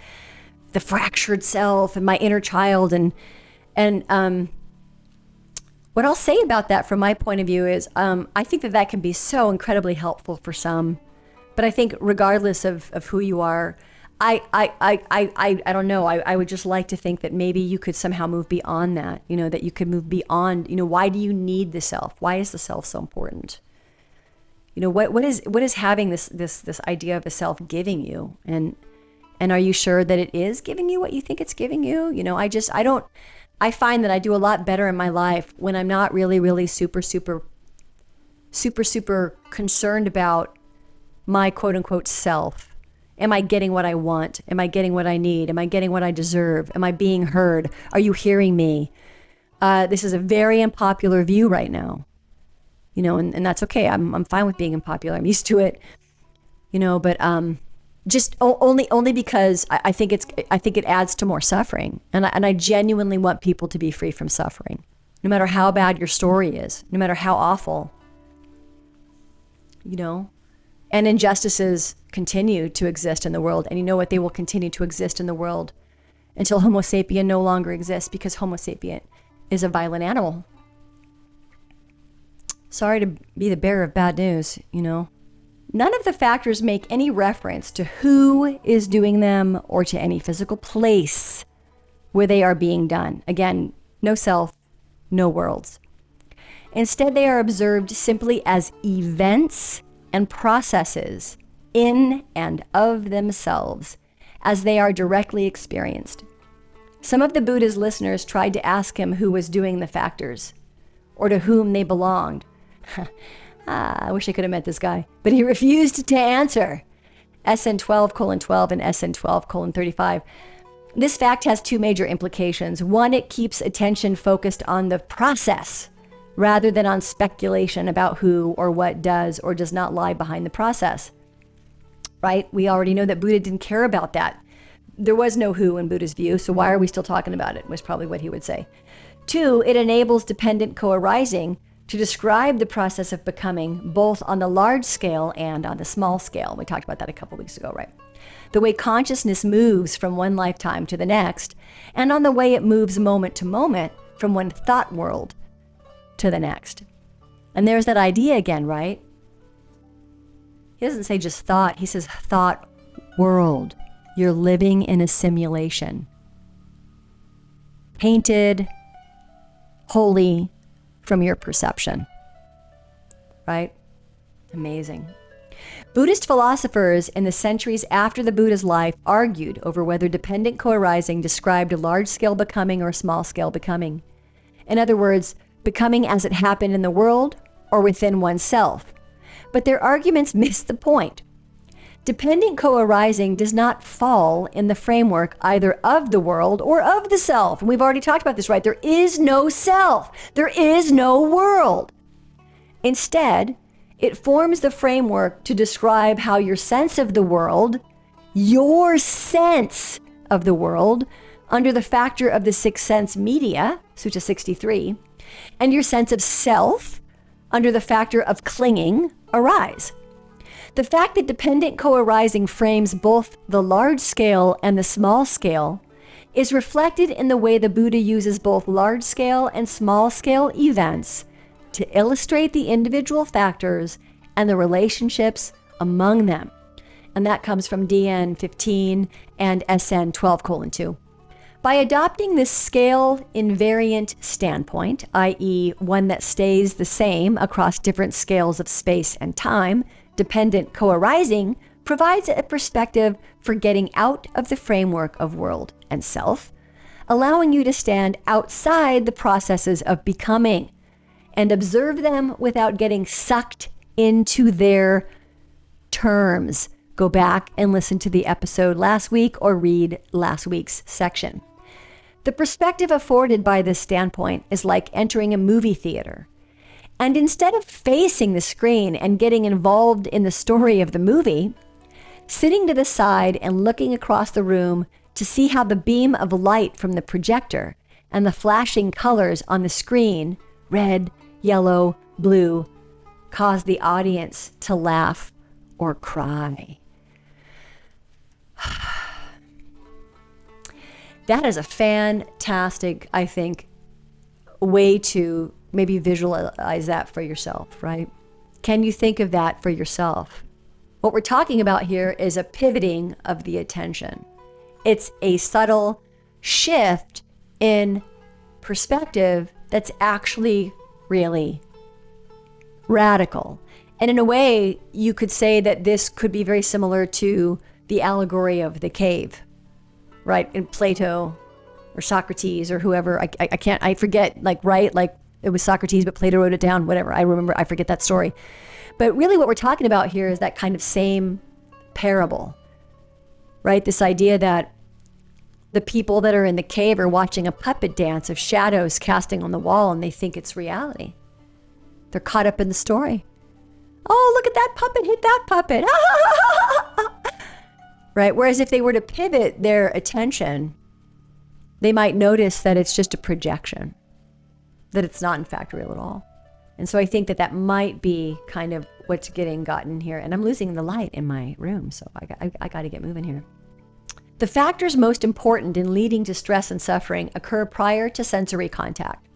the fractured self and my inner child. And what I'll say about that from my point of view is, I think that can be so incredibly helpful for some, but I think regardless of who you are, I don't know. I would just like to think that maybe you could somehow move beyond that, that you could move beyond, why do you need the self? Why is the self so important? What is having this idea of the self giving you? And are you sure that it is giving you what you think it's giving you? I find that I do a lot better in my life when I'm not really, really super concerned about my quote unquote self. Am I getting what I want? Am I getting what I need? Am I getting what I deserve? Am I being heard? Are you hearing me? This is a very unpopular view right now, and that's okay. I'm fine with being unpopular. I'm used to it, but just only because I think it adds to more suffering, and I genuinely want people to be free from suffering, no matter how bad your story is, no matter how awful, and injustices continue to exist in the world, and they will continue to exist in the world until Homo sapien no longer exists, because Homo sapien is a violent animal. Sorry to be the bearer of bad news, None of the factors make any reference to who is doing them or to any physical place where they are being done. Again, no self, no worlds. Instead, they are observed simply as events and processes in and of themselves as they are directly experienced. Some of the Buddha's listeners tried to ask him who was doing the factors or to whom they belonged. I wish I could have met this guy, but he refused to answer. SN 12:12 and SN 12:35. This fact has two major implications. One, it keeps attention focused on the process rather than on speculation about who or what does or does not lie behind the process. Right? We already know that Buddha didn't care about that. There was no who in Buddha's view, so why are we still talking about it, was probably what he would say. Two, it enables dependent co-arising to describe the process of becoming both on the large scale and on the small scale. We talked about that a couple weeks ago, right? The way consciousness moves from one lifetime to the next, and on the way it moves moment to moment from one thought world to the next. And there's that idea again, right? He doesn't say just thought, he says thought world. You're living in a simulation. Painted, wholly, from your perception, right? Amazing. Buddhist philosophers in the centuries after the Buddha's life argued over whether dependent co-arising described a large-scale becoming or small-scale becoming. In other words, becoming as it happened in the world or within oneself. But their arguments missed the point. Dependent co-arising does not fall in the framework either of the world or of the self. And we've already talked about this, right? There is no self. There is no world. Instead, it forms the framework to describe how your sense of the world, your sense of the world, under the factor of the sixth sense media, Sutta 63, and your sense of self, under the factor of clinging, arise. The fact that dependent co-arising frames both the large scale and the small scale is reflected in the way the Buddha uses both large scale and small scale events to illustrate the individual factors and the relationships among them. And that comes from DN 15 and SN 12:2. By adopting this scale invariant standpoint, i.e. one that stays the same across different scales of space and time, dependent co-arising provides a perspective for getting out of the framework of world and self, allowing you to stand outside the processes of becoming and observe them without getting sucked into their terms. Go back and listen to the episode last week or read last week's section. The perspective afforded by this standpoint is like entering a movie theater. And instead of facing the screen and getting involved in the story of the movie, sitting to the side and looking across the room to see how the beam of light from the projector and the flashing colors on the screen, red, yellow, blue, cause the audience to laugh or cry. That is a fantastic, I think, way to maybe visualize that for yourself, right? Can you think of that for yourself? What we're talking about here is a pivoting of the attention. It's a subtle shift in perspective that's actually really radical. And in a way, you could say that this could be very similar to the allegory of the cave, right? In Plato or Socrates or whoever, I forget, like it was Socrates, but Plato wrote it down, whatever. I forget that story. But really what we're talking about here is that kind of same parable, right? This idea that the people that are in the cave are watching a puppet dance of shadows casting on the wall and they think it's reality. They're caught up in the story. Oh, look at that puppet, hit that puppet. Right? Whereas if they were to pivot their attention, they might notice that it's just a projection, that it's not in fact real at all. And so I think that that might be kind of what's getting gotten here. And I'm losing the light in my room, so I got to get moving here. The factors most important in leading to stress and suffering occur prior to sensory contact.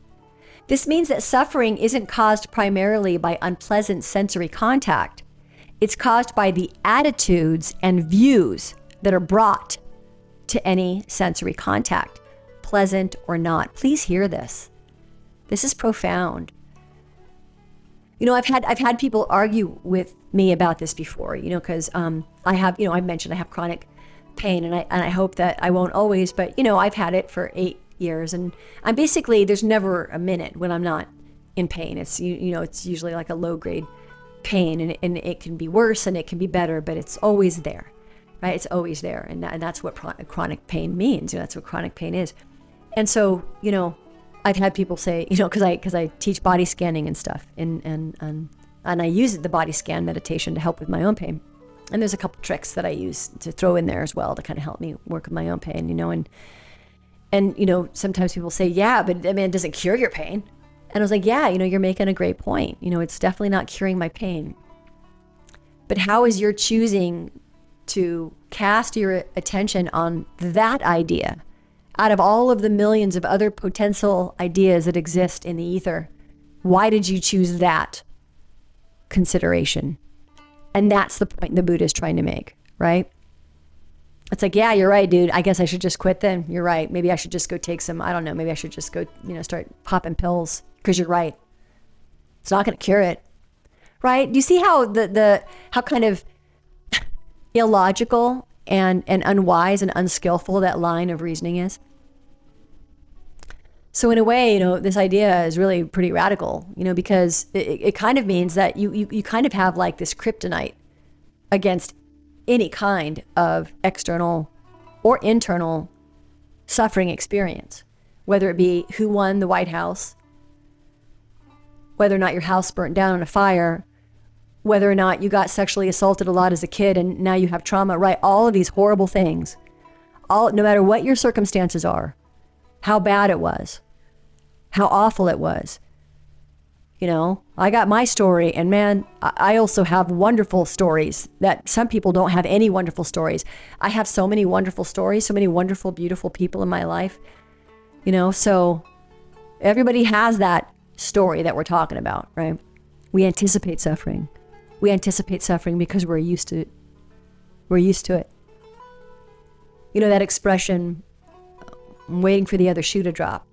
This means that suffering isn't caused primarily by unpleasant sensory contact. It's caused by the attitudes and views that are brought to any sensory contact, pleasant or not. Please hear this. This is profound. I've had people argue with me about this before, because I have, I mentioned I have chronic pain, and I hope that I won't always, but I've had it for 8 years, and I'm basically, there's never a minute when I'm not in pain. It's it's usually like a low grade pain, and it can be worse and it can be better, but it's always there, right? It's always there, and that's what chronic pain means. That's what chronic pain is. And so I've had people say, because I teach body scanning and stuff, and I use the body scan meditation to help with my own pain. And there's a couple tricks that I use to throw in there as well to kind of help me work with my own pain, and sometimes people say, yeah, but it doesn't cure your pain. And I was like, yeah, you're making a great point. It's definitely not curing my pain. But how is your choosing to cast your attention on that idea out of all of the millions of other potential ideas that exist in the ether? Why did you choose that consideration? And that's the point the Buddha is trying to make, right? It's like, yeah, you're right, dude. I guess I should just quit then. You're right. Maybe I should just go take some, I don't know, maybe I should just go, start popping pills, because you're right. It's not going to cure it, right? Do you see how how kind of illogical and unwise and unskillful that line of reasoning is? So in a way, this idea is really pretty radical, because it kind of means that you kind of have like this kryptonite against any kind of external or internal suffering experience, whether it be who won the White House, whether or not your house burnt down in a fire, whether or not you got sexually assaulted a lot as a kid and now you have trauma, right? All of these horrible things, no matter what your circumstances are, how bad it was, how awful it was. I got my story, and man, I also have wonderful stories that some people don't have any wonderful stories. I have so many wonderful stories, so many wonderful, beautiful people in my life, so everybody has that story that we're talking about, right? We anticipate suffering. We anticipate suffering because we're used to it. We're used to it. That expression, I'm waiting for the other shoe to drop.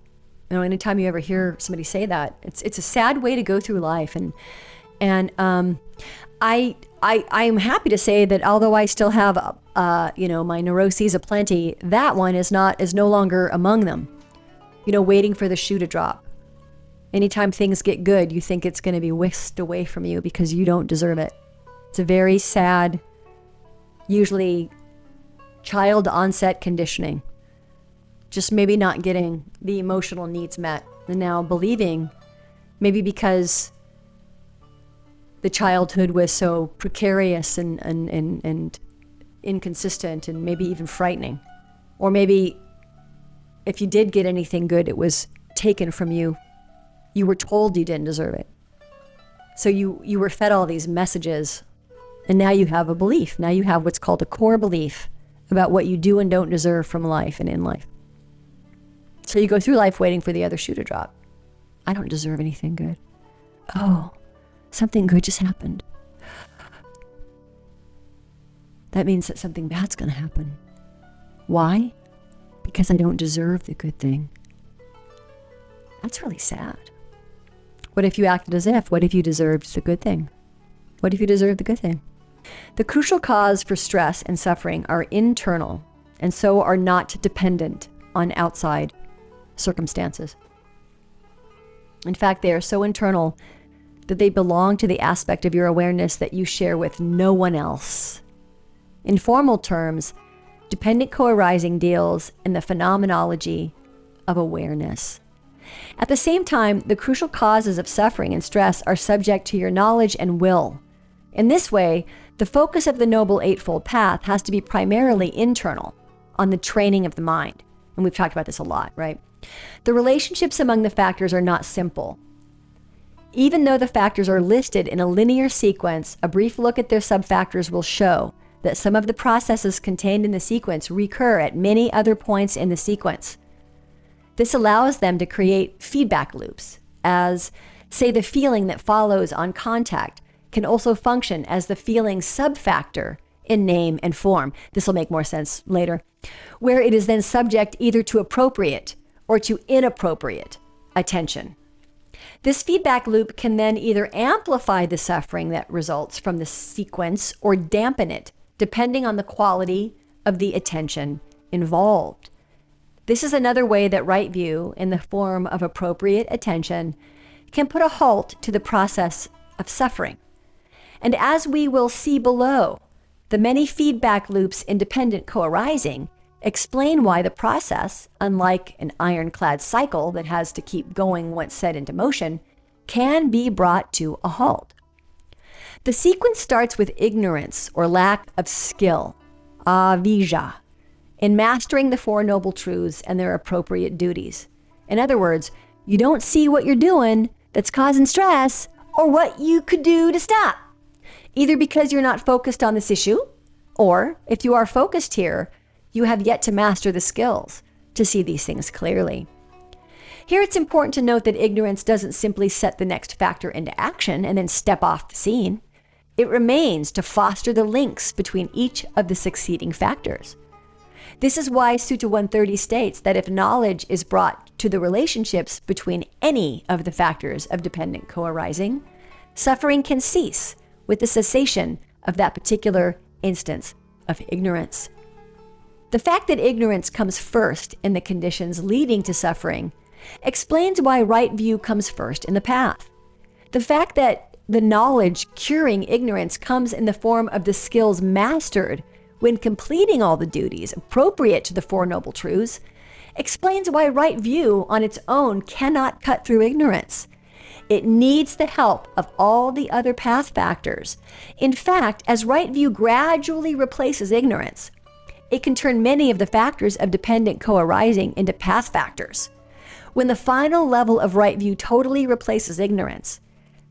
Anytime you ever hear somebody say that, it's a sad way to go through life. And I am happy to say that although I still have, my neuroses aplenty, that one is no longer among them. Waiting for the shoe to drop. Anytime things get good, you think it's going to be whisked away from you because you don't deserve it. It's a very sad, usually child onset conditioning. Just maybe not getting the emotional needs met, and now believing, maybe because the childhood was so precarious and inconsistent and maybe even frightening. Or maybe if you did get anything good, it was taken from you. You were told you didn't deserve it. So you were fed all these messages, and now you have a belief. Now you have what's called a core belief about what you do and don't deserve from life and in life. So you go through life waiting for the other shoe to drop. I don't deserve anything good. Oh, something good just happened. That means that something bad's going to happen. Why? Because I don't deserve the good thing. That's really sad. What if you acted as if? What if you deserved the good thing? What if you deserved the good thing? The crucial cause for stress and suffering are internal, and so are not dependent on outside circumstances. In fact, they are so internal that they belong to the aspect of your awareness that you share with no one else. In formal terms, dependent co-arising deals in the phenomenology of awareness. At the same time, the crucial causes of suffering and stress are subject to your knowledge and will. In this way, the focus of the Noble Eightfold Path has to be primarily internal, on the training of the mind. And we've talked about this a lot, right? The relationships among the factors are not simple. Even though the factors are listed in a linear sequence, a brief look at their subfactors will show that some of the processes contained in the sequence recur at many other points in the sequence. This allows them to create feedback loops as, say, the feeling that follows on contact can also function as the feeling subfactor in name and form. This will make more sense later, where it is then subject either to appropriate or to inappropriate attention. This feedback loop can then either amplify the suffering that results from the sequence or dampen it, depending on the quality of the attention involved. This is another way that right view, in the form of appropriate attention, can put a halt to the process of suffering. And as we will see below, the many feedback loops independent co-arising explain why the process, unlike an ironclad cycle that has to keep going once set into motion, can be brought to a halt. The sequence starts with ignorance or lack of skill, avijja, in mastering the Four Noble Truths and their appropriate duties. In other words, you don't see what you're doing that's causing stress or what you could do to stop, either because you're not focused on this issue, or if you are focused here, you have yet to master the skills to see these things clearly. Here it's important to note that ignorance doesn't simply set the next factor into action and then step off the scene. It remains to foster the links between each of the succeeding factors. This is why Sutta 130 states that if knowledge is brought to the relationships between any of the factors of dependent co-arising, suffering can cease with the cessation of that particular instance of ignorance. The fact that ignorance comes first in the conditions leading to suffering explains why right view comes first in the path. The fact that the knowledge curing ignorance comes in the form of the skills mastered when completing all the duties appropriate to the Four Noble Truths explains why right view on its own cannot cut through ignorance. It needs the help of all the other path factors. In fact, as right view gradually replaces ignorance, it can turn many of the factors of dependent co-arising into path factors. When the final level of right view totally replaces ignorance,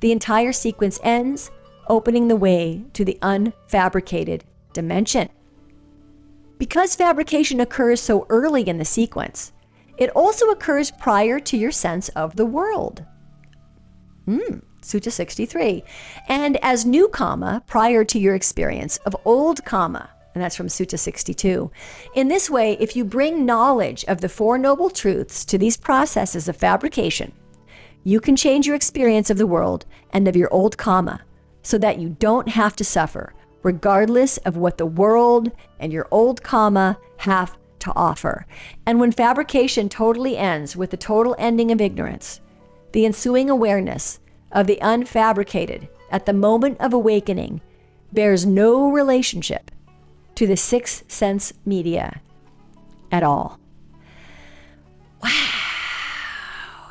the entire sequence ends, opening the way to the unfabricated dimension. Because fabrication occurs so early in the sequence, it also occurs prior to your sense of the world. Sutta 63. And as new karma prior to your experience of old karma. And that's from Sutta 62. In this way, if you bring knowledge of the Four Noble Truths to these processes of fabrication, you can change your experience of the world and of your old karma so that you don't have to suffer, regardless of what the world and your old karma have to offer. And when fabrication totally ends with the total ending of ignorance, the ensuing awareness of the unfabricated at the moment of awakening bears no relationship to the sixth sense media at all. Wow.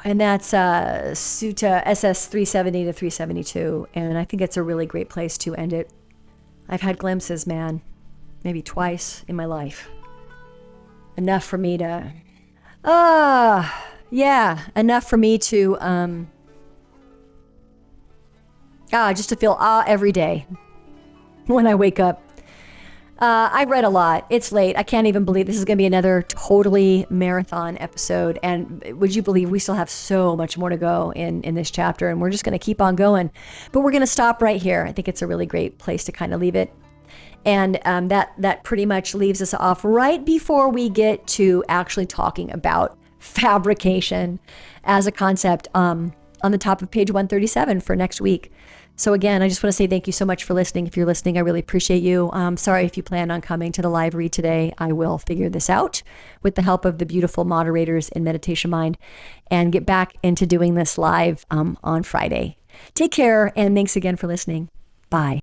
And that's Sutta SS 370 to 372. And I think it's a really great place to end it. I've had glimpses, man, maybe twice in my life. Enough for me to, enough for me to, just to feel every day when I wake up. I've read a lot. It's late. I can't even believe this is going to be another totally marathon episode. And would you believe we still have so much more to go in this chapter, and we're just going to keep on going. But we're going to stop right here. I think it's a really great place to kind of leave it. And that pretty much leaves us off right before we get to actually talking about fabrication as a concept on the top of page 137 for next week. So again, I just want to say thank you so much for listening. If you're listening, I really appreciate you. Sorry if you plan on coming to the live read today. I will figure this out with the help of the beautiful moderators in Meditation Mind and get back into doing this live on Friday. Take care, and thanks again for listening. Bye.